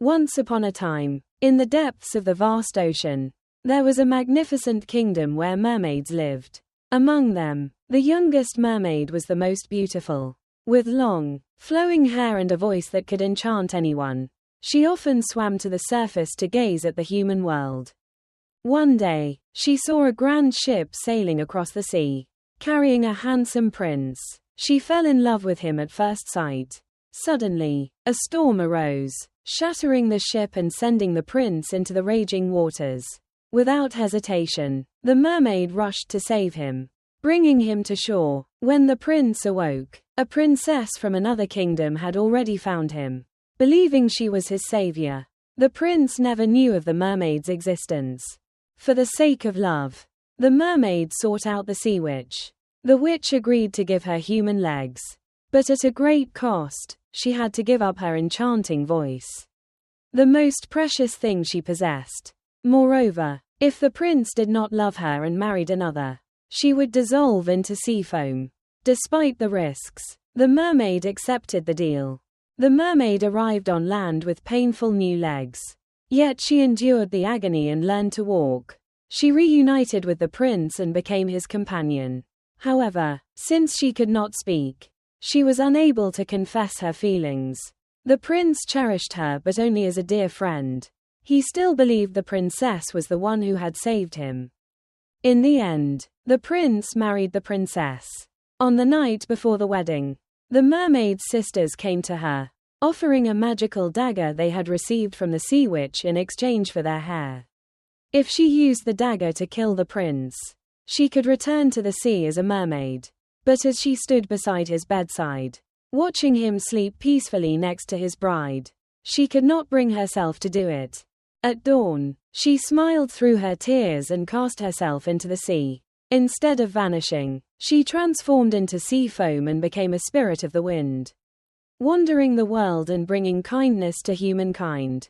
Once upon a time, in the depths of the vast ocean, there was a magnificent kingdom where mermaids lived. Among them, the youngest mermaid was the most beautiful. With long, flowing hair and a voice that could enchant anyone, she often swam to the surface to gaze at the human world. One day, she saw a grand ship sailing across the sea, carrying a handsome prince. She fell in love with him at first sight. Suddenly, a storm arose, shattering the ship and sending the prince into the raging waters. Without hesitation, the mermaid rushed to save him, bringing him to shore. When the prince awoke, a princess from another kingdom had already found him. Believing she was his savior, the prince never knew of the mermaid's existence. For the sake of love, the mermaid sought out the sea witch. The witch agreed to give her human legs, but at a great cost. She had to give up her enchanting voice, the most precious thing she possessed. Moreover, if the prince did not love her and married another, she would dissolve into sea foam. Despite the risks, the mermaid accepted the deal. The mermaid arrived on land with painful new legs. Yet she endured the agony and learned to walk. She reunited with the prince and became his companion. However, since she could not speak, she was unable to confess her feelings. The prince cherished her but only as a dear friend. He still believed the princess was the one who had saved him. In the end, the prince married the princess. On the night before the wedding, the mermaid's sisters came to her, offering a magical dagger they had received from the sea witch in exchange for their hair. If she used the dagger to kill the prince, she could return to the sea as a mermaid. But as she stood beside his bedside, watching him sleep peacefully next to his bride, she could not bring herself to do it. At dawn, she smiled through her tears and cast herself into the sea. Instead of vanishing, she transformed into sea foam and became a spirit of the wind, wandering the world and bringing kindness to humankind.